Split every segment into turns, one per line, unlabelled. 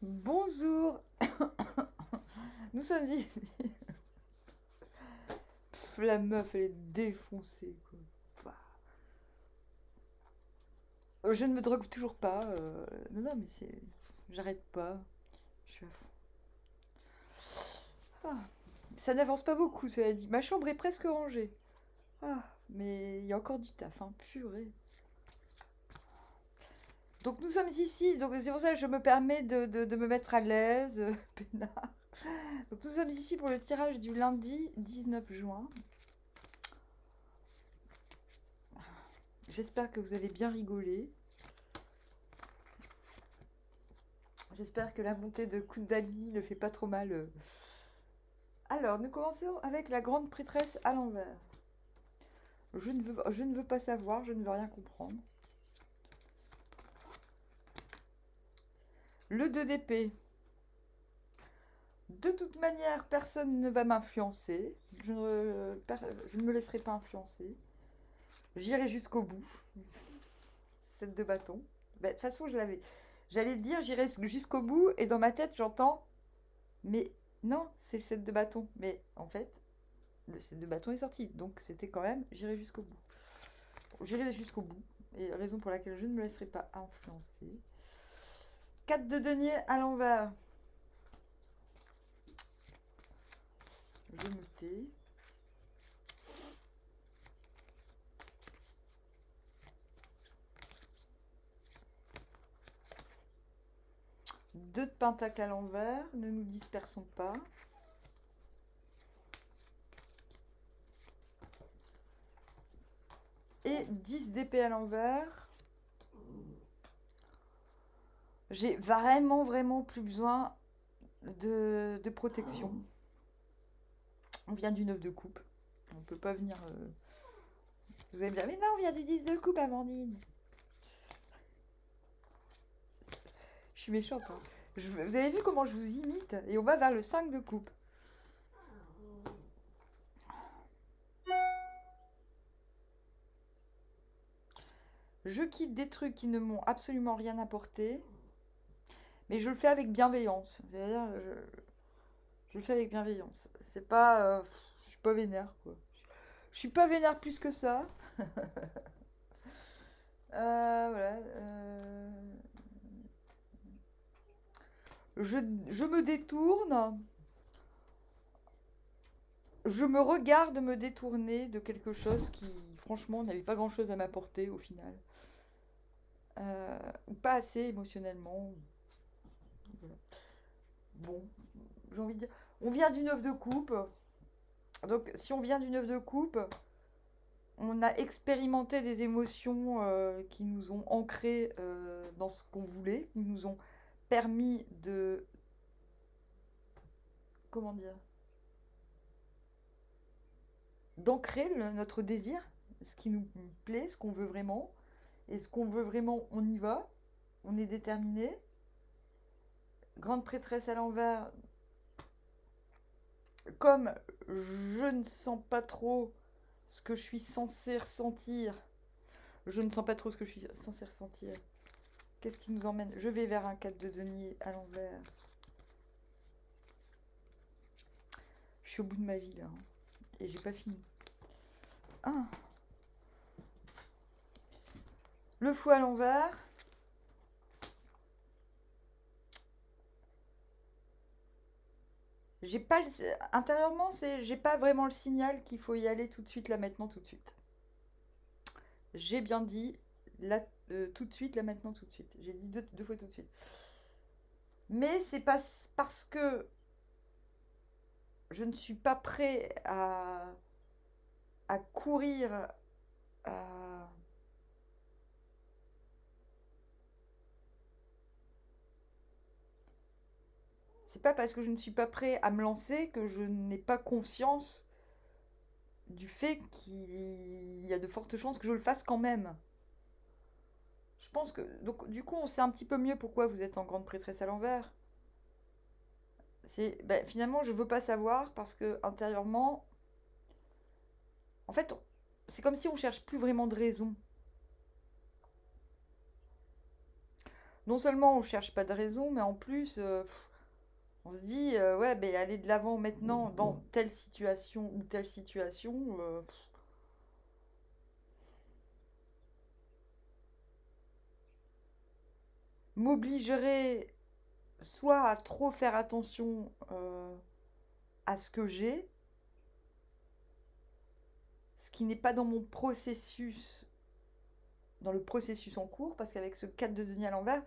Bonjour. Nous sommes ici. La meuf, elle est défoncée, quoi. Je ne me drogue toujours pas. Non, non, mais c'est. J'arrête pas. Je suis à fond. Ah, ça n'avance pas beaucoup, cela dit. Ma chambre est presque rangée. Ah, mais il y a encore du taf, hein. Purée. Donc nous sommes ici, donc c'est pour ça que je me permets de me mettre à l'aise, peinard. Donc nous sommes ici pour le tirage du lundi 19 juin. J'espère que vous avez bien rigolé. J'espère que la montée de Kundalini ne fait pas trop mal. Alors, nous commençons avec la grande prêtresse à l'envers. Je ne veux pas savoir, je ne veux rien comprendre. Le 2 d'épée. De toute manière, personne ne va m'influencer. Je ne me laisserai pas influencer. J'irai jusqu'au bout. 7 de bâton. Bah, de toute façon, je l'avais. J'allais dire j'irai jusqu'au bout et dans ma tête, j'entends. Mais non, c'est le 7 de bâton. Mais en fait, le 7 de bâton est sorti. Donc c'était quand même j'irai jusqu'au bout. J'irai jusqu'au bout. Et raison pour laquelle je ne me laisserai pas influencer. 4 de denier à l'envers. Je me tais. Deux de pentacle à l'envers. Ne nous dispersons pas. Et 10 d'épée à l'envers. J'ai vraiment plus besoin de protection. On vient du 9 de coupe. On peut pas venir... Vous allez me dire, mais non, on vient du 10 de coupe, Amandine. Je suis méchante. Hein. Vous avez vu comment je vous imite? Et on va vers le 5 de coupe. Je quitte des trucs qui ne m'ont absolument rien apporté. Mais je le fais avec bienveillance. C'est-à-dire, je le fais avec bienveillance. C'est pas... je suis pas vénère, quoi. Je suis pas vénère plus que ça. Voilà. Je me détourne. Je me regarde me détourner de quelque chose qui, franchement, n'avait pas grand-chose à m'apporter au final. Ou pas assez émotionnellement. Voilà. Bon, j'ai envie de dire... On vient du 9 de coupe. Donc, si on vient du 9 de coupe, on a expérimenté des émotions qui nous ont ancrés dans ce qu'on voulait, qui nous ont permis de... Comment dire? D'ancrer notre désir, ce qui nous plaît, ce qu'on veut vraiment. Et ce qu'on veut vraiment, on y va. On est déterminé. Grande prêtresse à l'envers. Comme je ne sens pas trop ce que je suis censée ressentir. Je ne sens pas trop ce que je suis censée ressentir. Qu'est-ce qui nous emmène? Je vais vers un 4 de denier à l'envers. Je suis au bout de ma vie là. Hein. Et j'ai pas fini. Ah. Le fou à l'envers. J'ai pas le... Intérieurement, j'ai pas vraiment le signal qu'il faut y aller tout de suite, là maintenant, tout de suite. J'ai bien dit là, tout de suite, là maintenant, tout de suite. J'ai dit deux fois tout de suite. Mais c'est pas parce que je ne suis pas prêt à courir à... C'est pas parce que je ne suis pas prêt à me lancer que je n'ai pas conscience du fait qu'il y a de fortes chances que je le fasse quand même. Je pense que... Donc, du coup, on sait un petit peu mieux pourquoi vous êtes en grande prêtresse à l'envers. C'est... Ben, finalement, je veux pas savoir parce que, intérieurement... En fait, c'est comme si on cherche plus vraiment de raison. non seulement on cherche pas de raison, mais en plus, on se dit, ouais, ben aller de l'avant maintenant dans telle situation ou telle situation, m'obligerait soit à trop faire attention à ce que j'ai, ce qui n'est pas dans mon processus, dans le processus en cours, parce qu'avec ce 4 de denier à l'envers,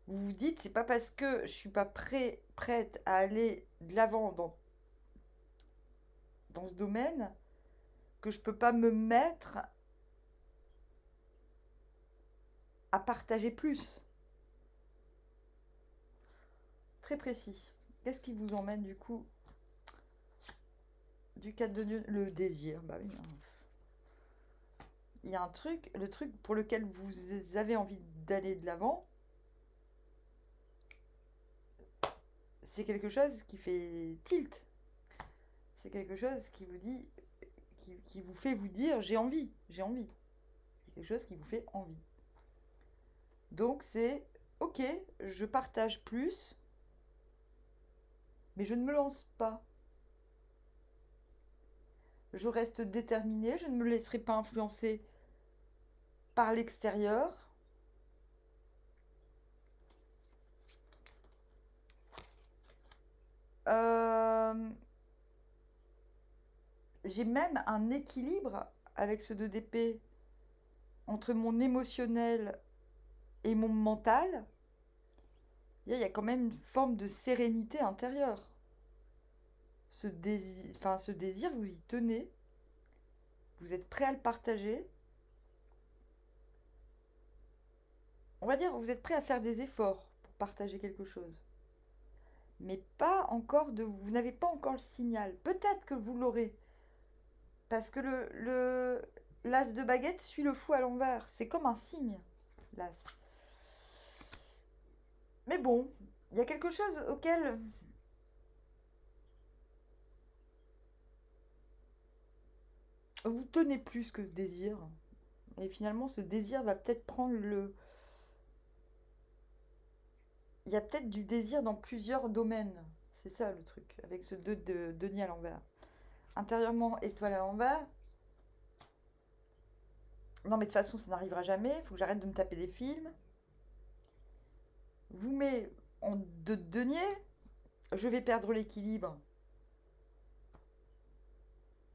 vous vous dites, c'est pas parce que je suis pas prête à aller de l'avant dans ce domaine que je peux pas me mettre à partager plus. Très précis. Qu'est-ce qui vous emmène du coup du 4 de Dieu? Le désir. Bah oui. Il y a un truc, le truc pour lequel vous avez envie d'aller de l'avant, c'est quelque chose qui fait tilt. C'est quelque chose qui vous dit, qui vous fait vous dire j'ai envie, j'ai envie. C'est quelque chose qui vous fait envie. Donc c'est ok, je partage plus, mais je ne me lance pas. Je reste déterminée, je ne me laisserai pas influencer par l'extérieur. J'ai même un équilibre avec ce 2 d'épée entre mon émotionnel et mon mental. Il y a quand même une forme de sérénité intérieure. Ce désir, vous y tenez. Vous êtes prêt à le partager. On va dire, vous êtes prêt à faire des efforts pour partager quelque chose. Mais pas encore vous n'avez pas encore le signal. Peut-être que vous l'aurez. Parce que l'as de baguette suit le fou à l'envers. C'est comme un signe, l'as. Mais bon, il y a quelque chose auquel vous tenez plus que ce désir. Et finalement, ce désir va peut-être prendre le... Il y a peut-être du désir dans plusieurs domaines. C'est ça le truc, avec ce 2 de denier à l'envers. Intérieurement, étoile à l'envers. Non, mais de toute façon, ça n'arrivera jamais. Il faut que j'arrête de me taper des films. Vous met en 2 de denier. Je vais perdre l'équilibre.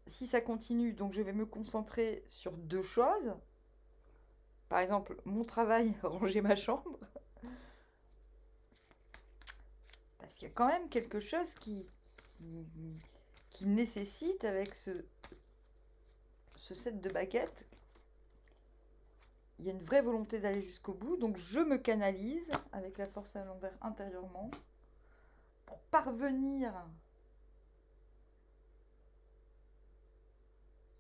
Si ça continue, donc je vais me concentrer sur 2 choses. Par exemple, mon travail, ranger ma chambre. Parce qu'il y a quand même quelque chose qui nécessite, avec ce 7 de baguette, il y a une vraie volonté d'aller jusqu'au bout. Donc je me canalise avec la force à l'envers intérieurement pour parvenir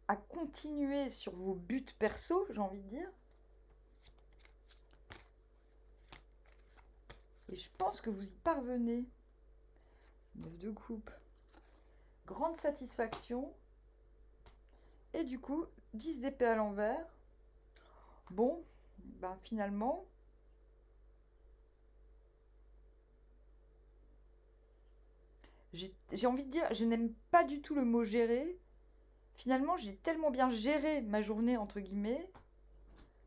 à continuer sur vos buts perso, j'ai envie de dire. Et je pense que vous y parvenez. 9 de coupe. Grande satisfaction. Et du coup, 10 d'épée à l'envers. Bon, ben finalement, j'ai envie de dire, je n'aime pas du tout le mot gérer. Finalement, j'ai tellement bien géré ma journée, entre guillemets,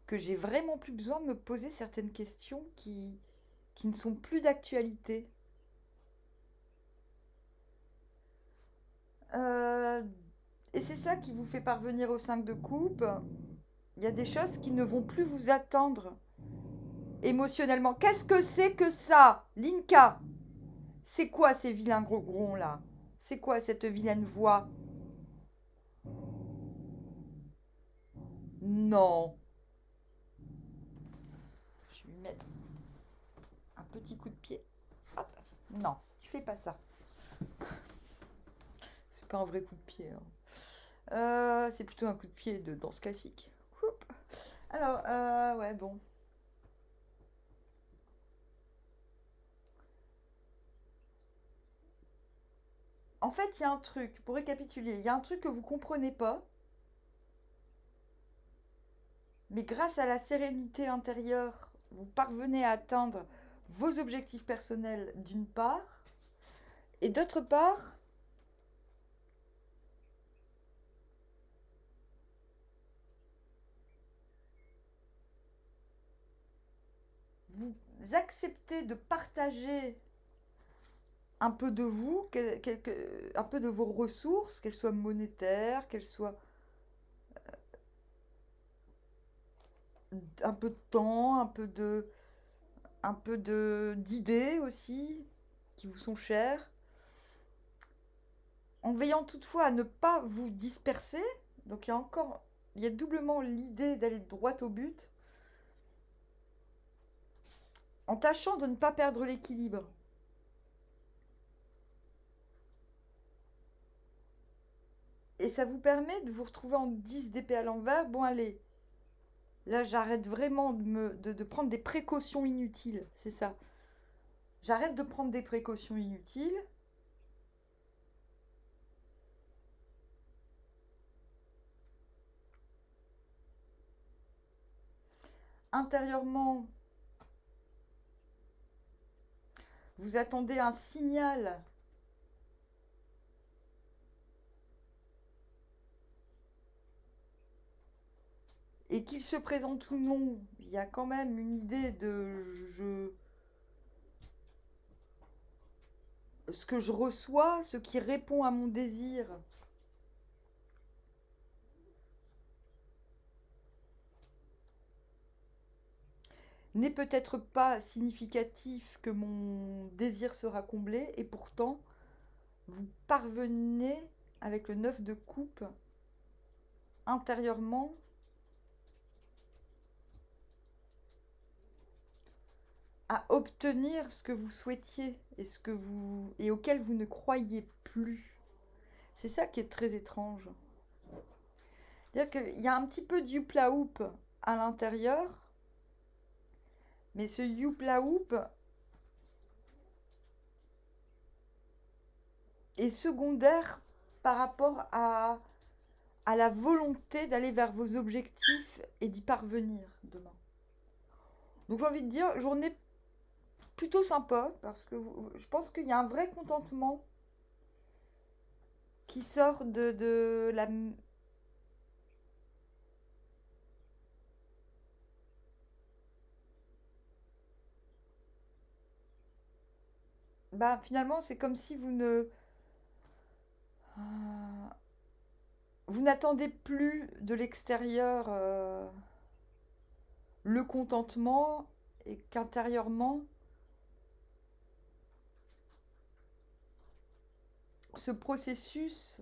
que j'ai vraiment plus besoin de me poser certaines questions qui ne sont plus d'actualité. Et c'est ça qui vous fait parvenir au 5 de coupe. Il y a des choses qui ne vont plus vous attendre émotionnellement. Qu'est-ce que c'est que ça, Linka? C'est quoi ces vilains gros gronds là? C'est quoi cette vilaine voix? Non. Je vais lui mettre un petit coup de pied. Hop. Non, tu fais pas ça. C'est pas un vrai coup de pied. C'est plutôt un coup de pied de danse classique. Alors, ouais, bon. En fait, il y a un truc, pour récapituler, il y a un truc que vous comprenez pas, mais grâce à la sérénité intérieure, vous parvenez à atteindre vos objectifs personnels d'une part, et d'autre part, vous acceptez de partager un peu de vous, un peu de vos ressources, qu'elles soient monétaires, qu'elles soient un peu de temps, un peu d'idées aussi, qui vous sont chères, en veillant toutefois à ne pas vous disperser. Donc il y a doublement l'idée d'aller droit au but, en tâchant de ne pas perdre l'équilibre. Et ça vous permet de vous retrouver en 10 d'épée à l'envers. Bon, allez, là j'arrête vraiment de prendre des précautions inutiles, c'est ça. J'arrête de prendre des précautions inutiles. Intérieurement, vous attendez un signal et qu'il se présente ou non, il y a quand même une idée de ce que je reçois, ce qui répond à mon désir. N'est peut-être pas significatif que mon désir sera comblé, et pourtant, vous parvenez, avec le 9 de coupe, intérieurement, à obtenir ce que vous souhaitiez et auquel vous ne croyez plus. C'est ça qui est très étrange. C'est-à-dire qu'il y a un petit peu de youpla hoop à l'intérieur, mais ce youpla hoop est secondaire par rapport à la volonté d'aller vers vos objectifs et d'y parvenir demain. Donc j'ai envie de dire, journée plutôt sympa, parce que je pense qu'il y a un vrai contentement qui sort de la... Bah, finalement, c'est comme si vous n'attendez plus de l'extérieur le contentement, et qu'intérieurement, ce processus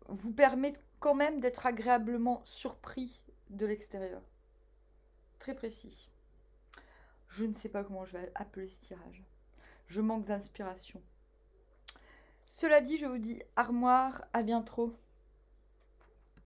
vous permet quand même d'être agréablement surpris de l'extérieur. Très précis. Je ne sais pas comment je vais appeler ce tirage. Je manque d'inspiration. Cela dit, je vous dis armoire, à bientôt.